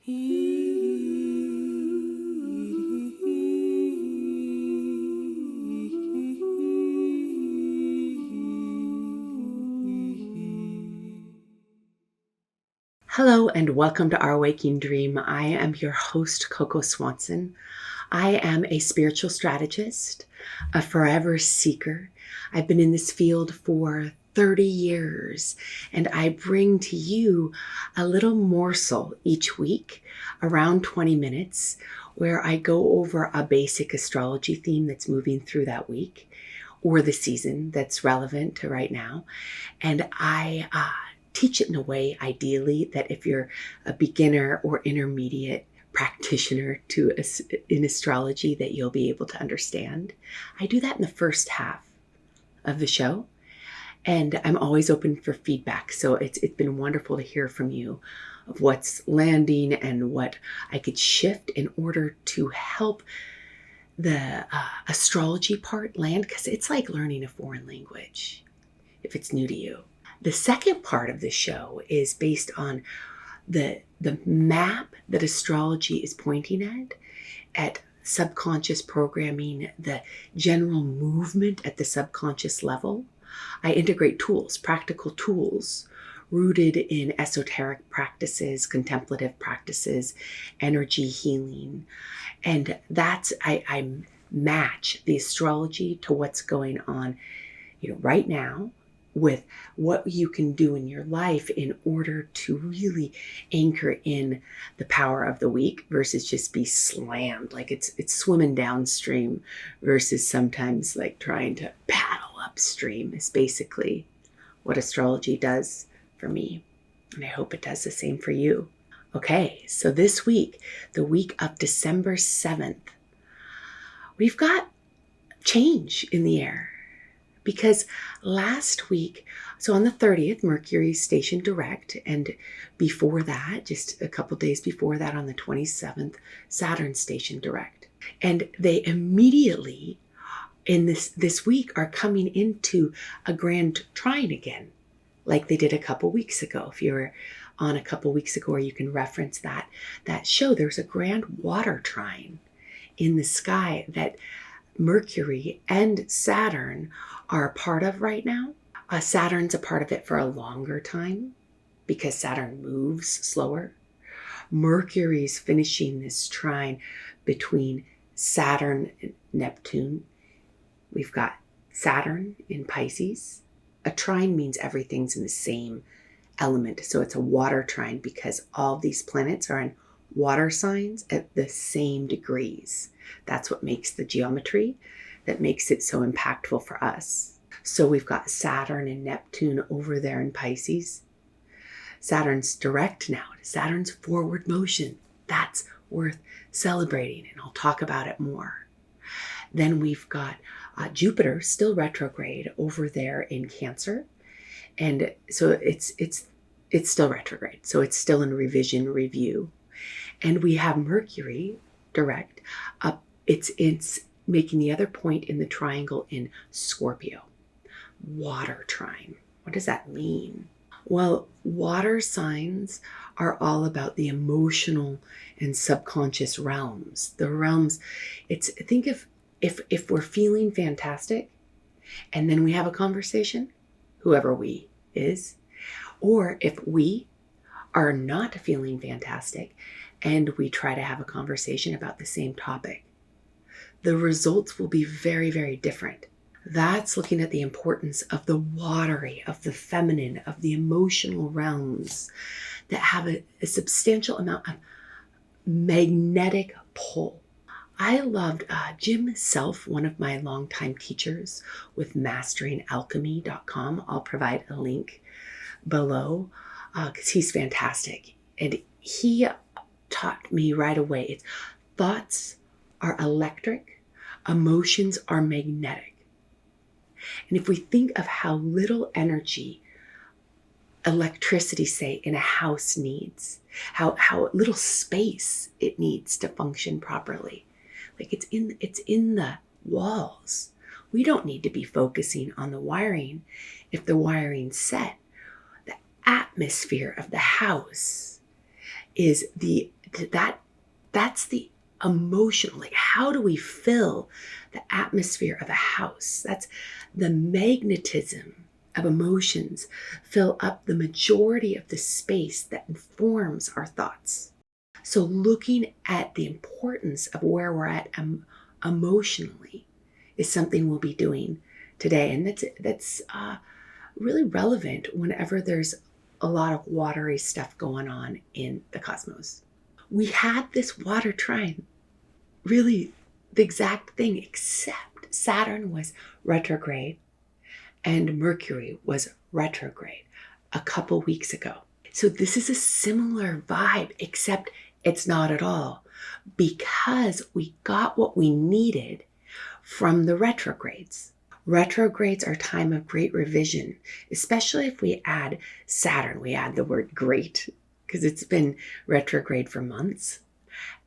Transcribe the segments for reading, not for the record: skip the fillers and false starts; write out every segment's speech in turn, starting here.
Hello and welcome to Our Waking Dream. I am your host, Coco Swanson. I am a spiritual strategist, a forever seeker. I've been in this field for 30 years, and I bring to you a little morsel each week, around 20 minutes, where I go over a basic astrology theme that's moving through that week or the season that's relevant to right now. And I teach it in a way, ideally, that if you're a beginner or intermediate practitioner in astrology, that you'll be able to understand. I do that in the first half of the show, and I'm always open for feedback. So it's been wonderful to hear from you of what's landing and what I could shift in order to help the astrology part land, because it's like learning a foreign language if it's new to you. The second part of the show is based on the map that astrology is pointing at subconscious programming, the general movement at the subconscious level. I integrate tools, practical tools, rooted in esoteric practices, contemplative practices, energy healing. And I match the astrology to what's going on, right now, with what you can do in your life in order to really anchor in the power of the week versus just be slammed like it's swimming downstream, versus sometimes like trying to paddle upstream is basically what astrology does for me. And I hope it does the same for you. Okay, so this week, the week of December 7th, we've got change in the air. Because last week, so on the 30th, Mercury stationed direct, and before that, just a couple days before that, on the 27th, Saturn stationed direct. And they immediately, in this week, are coming into a Grand Trine again, like they did a couple weeks ago. If you were on a couple weeks ago, or you can reference that show, there's a Grand Water Trine in the sky that Mercury and Saturn are a part of right now. Saturn's a part of it for a longer time because Saturn moves slower. Mercury's finishing this trine between Saturn and Neptune. We've got Saturn in Pisces. A trine means everything's in the same element. So it's a water trine because all these planets are in water signs at the same degrees. That's what makes the geometry that makes it so impactful for us. So we've got Saturn and Neptune over there in Pisces. Saturn's direct now. Saturn's forward motion. That's worth celebrating, and I'll talk about it more. Then we've got Jupiter still retrograde over there in Cancer. And so it's still retrograde. So it's still in revision review. And we have Mercury direct up. It's making the other point in the triangle in Scorpio. Water trine. What does that mean? Well, water signs are all about the emotional and subconscious realms. The realms, think if we're feeling fantastic and then we have a conversation, whoever we is, or if we are not feeling fantastic and we try to have a conversation about the same topic, the results will be very, very different. That's looking at the importance of the watery, of the feminine, of the emotional realms that have a substantial amount of magnetic pull. I loved Jim Self, one of my longtime teachers with masteringalchemy.com. I'll provide a link below because he's fantastic. And he taught me right away, thoughts are electric, emotions are magnetic. And if we think of how little energy electricity, say, in a house needs, how little space it needs to function properly, like it's in the walls. We don't need to be focusing on the wiring if the wiring's set. The atmosphere of the house is the that's the emotional, like how do we fill the atmosphere of a house? That's the magnetism of emotions fill up the majority of the space that informs our thoughts. So looking at the importance of where we're at emotionally is something we'll be doing today. And that's really relevant whenever there's a lot of watery stuff going on in the cosmos. We had this water trine, really the exact thing, except Saturn was retrograde and Mercury was retrograde a couple weeks ago. So this is a similar vibe, except it's not at all, because we got what we needed from the retrogrades. Retrogrades are a time of great revision, especially if we add Saturn. We add the word great because it's been retrograde for months.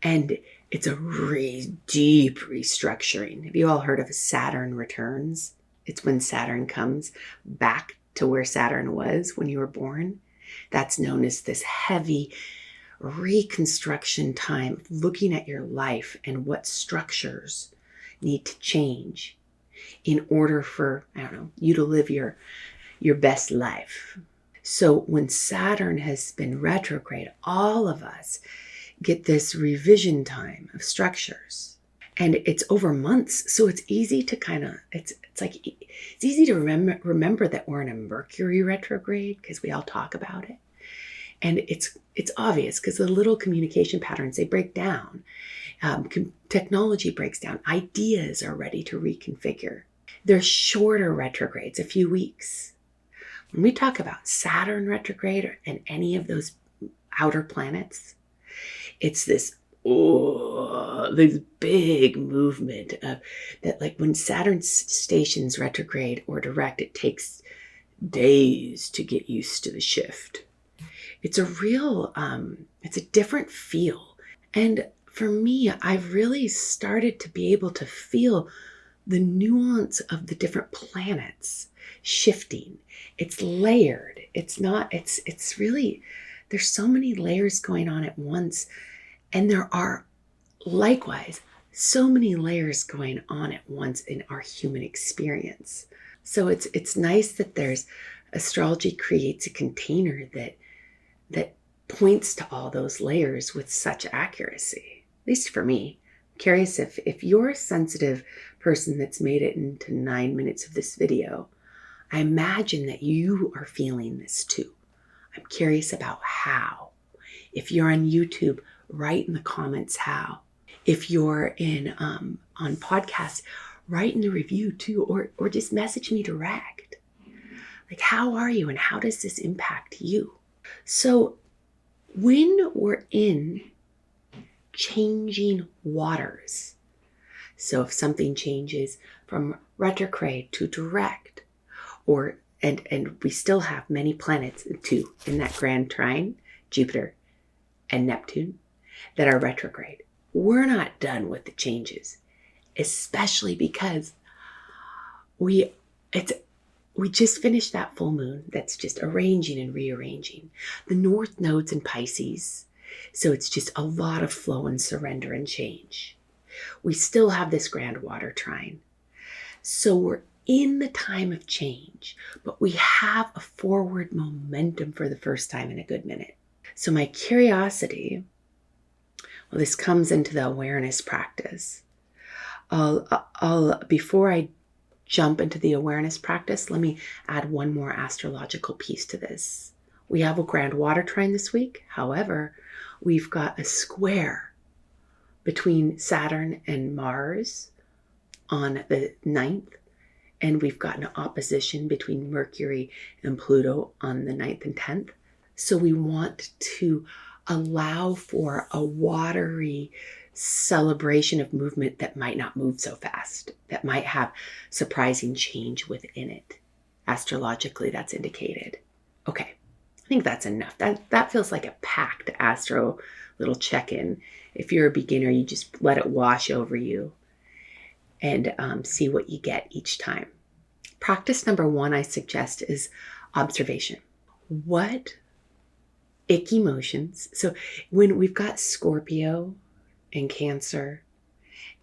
And it's a really deep restructuring. Have you all heard of Saturn returns? It's when Saturn comes back to where Saturn was when you were born. That's known as this heavy reconstruction time, looking at your life and what structures need to change in order for, you to live your best life. So when Saturn has been retrograde, all of us get this revision time of structures. And it's over months, so it's easy to it's easy to remember that we're in a Mercury retrograde because we all talk about it. And it's obvious because the little communication patterns, they break down. Technology breaks down. Ideas are ready to reconfigure. There's shorter retrogrades, a few weeks. When we talk about Saturn retrograde and any of those outer planets, it's this big movement of that, like when Saturn stations retrograde or direct, it takes days to get used to the shift. It's a real, it's a different feel. And for me, I've really started to be able to feel the nuance of the different planets shifting. It's layered. It's really, there's so many layers going on at once. And there are likewise so many layers going on at once in our human experience. So it's nice that there's astrology creates a container that points to all those layers with such accuracy, at least for me. I'm curious if you're a sensitive person that's made it into 9 minutes of this video, I imagine that you are feeling this too. I'm curious about how. If you're on YouTube, write in the comments how. If you're in on podcasts, write in the review too, or just message me direct. Like, how are you and how does this impact you? So when we're in changing waters, so if something changes from retrograde to direct, and we still have many planets too in that Grand Trine, Jupiter and Neptune, that are retrograde. We're not done with the changes, especially because we just finished that full moon that's just arranging and rearranging. The North Node's in Pisces, so it's just a lot of flow and surrender and change. We still have this Grand Water Trine. So we're in the time of change, but we have a forward momentum for the first time in a good minute. So my curiosity, well, this comes into the awareness practice. Before I jump into the awareness practice, let me add one more astrological piece to this. We have a Grand Water Trine this week. However, we've got a square between Saturn and Mars on the 9th, and we've got an opposition between Mercury and Pluto on the 9th and 10th. So we want to allow for a watery celebration of movement that might not move so fast, that might have surprising change within it. Astrologically, that's indicated. Okay, I think that's enough. That feels like a packed astro little check-in. If you're a beginner, you just let it wash over you and see what you get each time. Practice number 1 I suggest is observation. What ick emotions. So when we've got Scorpio and Cancer,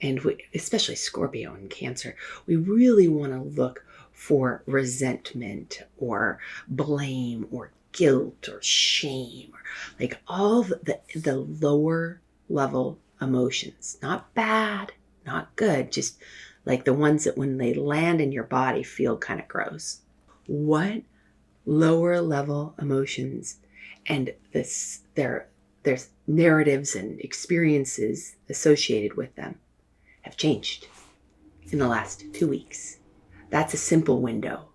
and especially Scorpio and Cancer, we really want to look for resentment or blame or guilt or shame, or like all the lower level emotions. Not bad, not good, just like the ones that when they land in your body feel kind of gross. What lower level emotions and there's narratives and experiences associated with them have changed in the last 2 weeks? That's a simple window.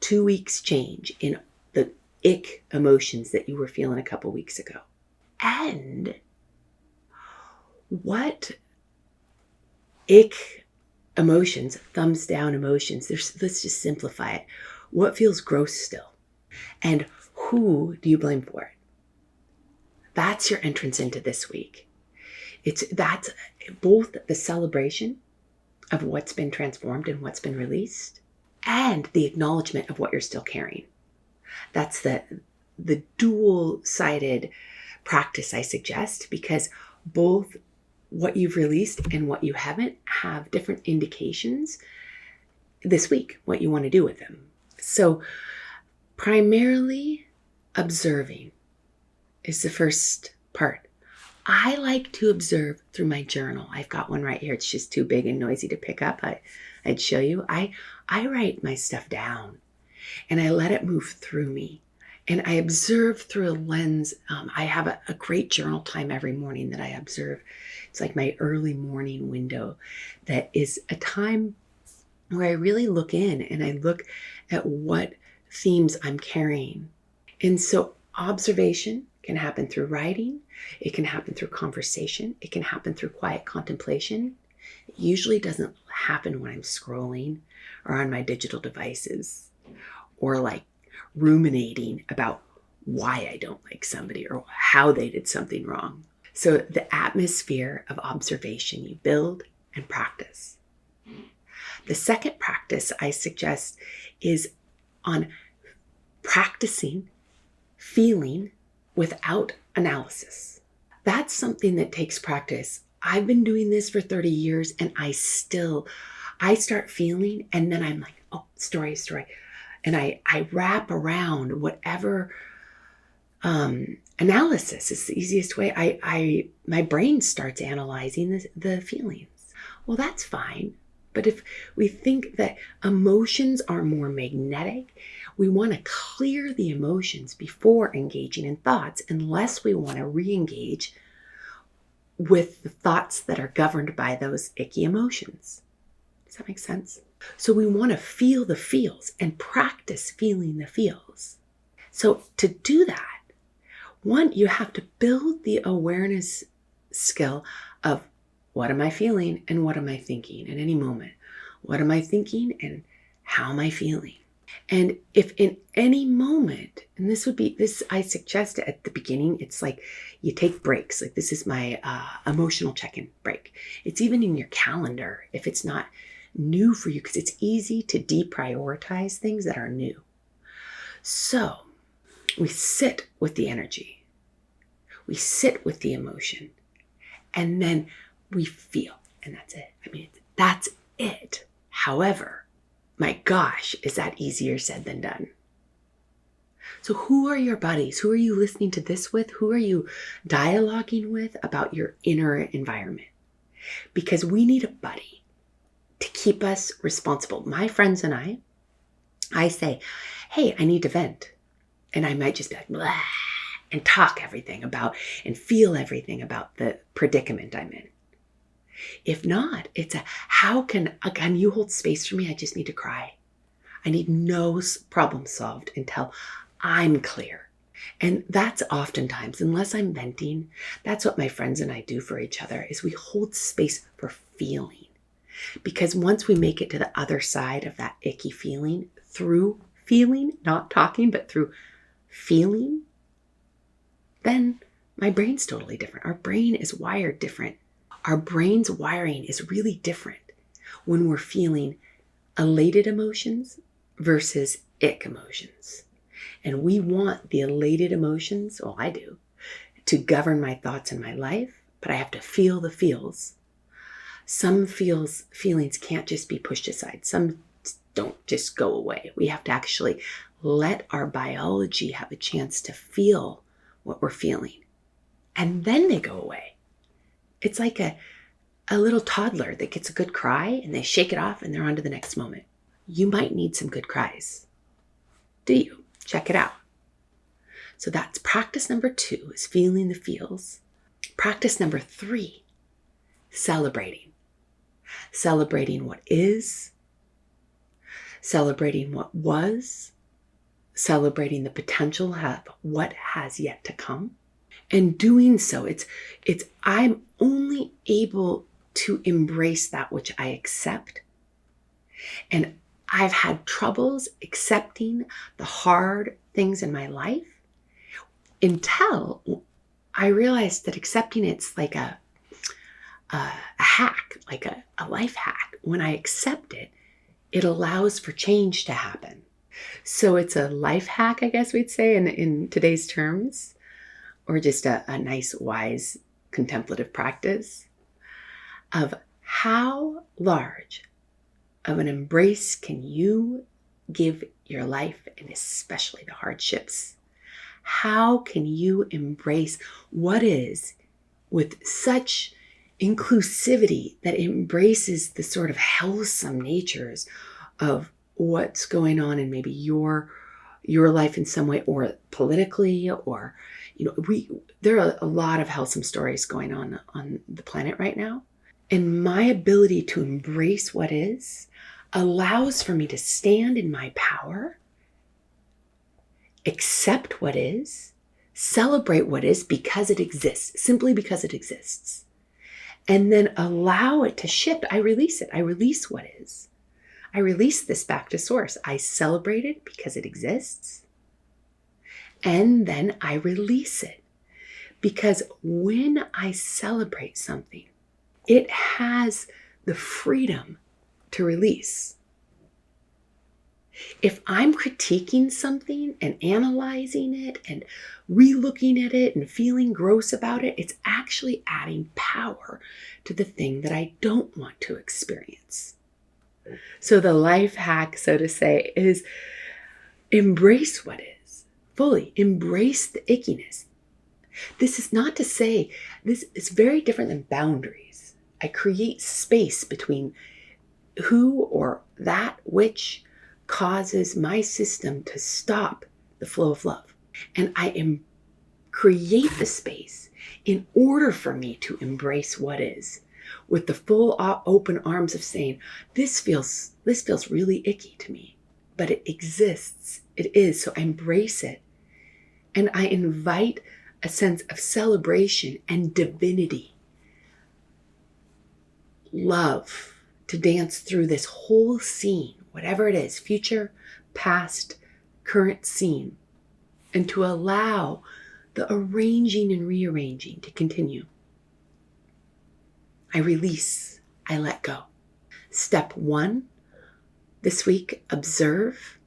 2 weeks change in the ick emotions that you were feeling a couple weeks ago. And what ick emotions, thumbs down emotions, let's just simplify it. What feels gross still? And who do you blame for it? That's your entrance into this week. That's both the celebration of what's been transformed and what's been released, and the acknowledgement of what you're still carrying. That's the dual-sided practice I suggest, because both what you've released and what you haven't have different indications this week, what you want to do with them. So primarily observing is the first part. I like to observe through my journal. I've got one right here. It's just too big and noisy to pick up. I'd show you. I write my stuff down and I let it move through me. And I observe through a lens. I have a great journal time every morning that I observe. It's like my early morning window that is a time where I really look in and I look at what themes I'm carrying. And so observation can happen through writing. It can happen through conversation. It can happen through quiet contemplation. It usually doesn't happen when I'm scrolling or on my digital devices or like ruminating about why I don't like somebody or how they did something wrong. So the atmosphere of observation you build and practice. The second practice I suggest is on practicing feeling without analysis. That's something that takes practice. I've been doing this for 30 years and I start feeling and then I'm like, oh, story. And I wrap around whatever analysis is the easiest way. My brain starts analyzing the feelings. Well, that's fine. But if we think that emotions are more magnetic, we want to clear the emotions before engaging in thoughts, unless we want to re-engage with the thoughts that are governed by those icky emotions. Does that make sense? So we want to feel the feels and practice feeling the feels. So to do that, one, you have to build the awareness skill of what am I feeling and what am I thinking at any moment? What am I thinking and how am I feeling? And if in any moment, and this I suggest at the beginning, it's like you take breaks. Like this is my emotional check-in break. It's even in your calendar if it's not new for you, because it's easy to deprioritize things that are new. So we sit with the energy. We sit with the emotion. And then we feel. And that's it. I mean, that's it. However, my gosh, is that easier said than done? So who are your buddies? Who are you listening to this with? Who are you dialoguing with about your inner environment? Because we need a buddy to keep us responsible. My friends and I say, hey, I need to vent. And I might just be like, blah, and talk everything about and feel everything about the predicament I'm in. If not, it's how can you hold space for me? I just need to cry. I need no problem solved until I'm clear. And that's oftentimes, unless I'm venting, that's what my friends and I do for each other, is we hold space for feeling. Because once we make it to the other side of that icky feeling, through feeling, not talking, but through feeling, then my brain's totally different. Our brain is wired different. Our brain's wiring is really different when we're feeling elated emotions versus ick emotions. And we want the elated emotions, well, I do, to govern my thoughts in my life, but I have to feel the feels. Some feelings can't just be pushed aside. Some don't just go away. We have to actually let our biology have a chance to feel what we're feeling. And then they go away. It's like a little toddler that gets a good cry and they shake it off and they're on to the next moment. You might need some good cries. Do you? Check it out. So that's practice number 2, is feeling the feels. Practice number 3, celebrating. Celebrating what is, celebrating what was, celebrating the potential of what has yet to come. And doing so, I'm only able to embrace that which I accept. And I've had troubles accepting the hard things in my life until I realized that accepting it's like a hack, like a life hack. When I accept it, it allows for change to happen. So it's a life hack, I guess we'd say in today's terms, or just a nice, wise, contemplative practice of how large of an embrace can you give your life, and especially the hardships. How can you embrace what is with such inclusivity that embraces the sort of wholesome natures of what's going on in maybe your life in some way, or politically, or there are a lot of wholesome stories going on the planet right now. And my ability to embrace what is allows for me to stand in my power, accept what is, celebrate what is because it exists, simply because it exists, and then allow it to shift. I release it. I release what is. I release this back to source. I celebrate it because it exists, and then I release it. Because when I celebrate something, it has the freedom to release. If I'm critiquing something and analyzing it and re-looking at it and feeling gross about it, it's actually adding power to the thing that I don't want to experience. So the life hack, so to say, is embrace what is. Fully embrace the ickiness. This is not to say, this is very different than boundaries. I create space between who or that which causes my system to stop the flow of love. And I create the space in order for me to embrace what is, with the full open arms of saying, this feels really icky to me, but it exists. It is. So I embrace it. And I invite a sense of celebration and divinity, love, to dance through this whole scene, whatever it is, future, past, current scene, and to allow the arranging and rearranging to continue. I release, I let go. Step 1, this week, observe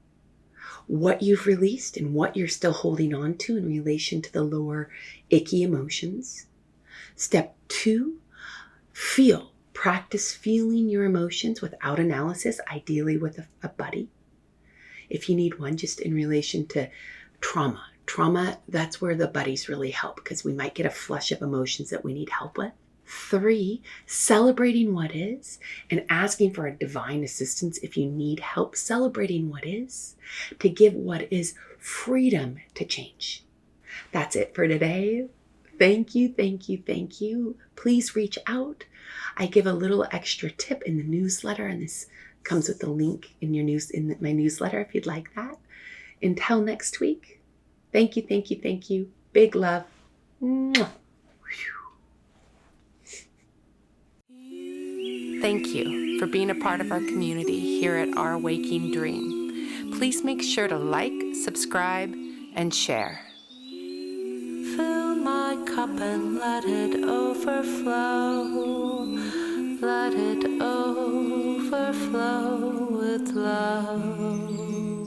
what you've released and what you're still holding on to in relation to the lower icky emotions. Step 2, practice feeling your emotions without analysis, ideally with a buddy. If you need one, just in relation to trauma. Trauma, that's where the buddies really help, because we might get a flush of emotions that we need help with. 3, celebrating what is and asking for a divine assistance if you need help celebrating what is, to give what is freedom to change. That's it for today. Thank you, thank you, thank you. Please reach out. I give a little extra tip in the newsletter, and this comes with the link in my newsletter if you'd like that. Until next week, thank you, thank you, thank you. Big love. Mwah. Thank you for being a part of our community here at Our Waking Dream. Please make sure to like, subscribe, and share. Fill my cup and let it overflow. Let it overflow with love.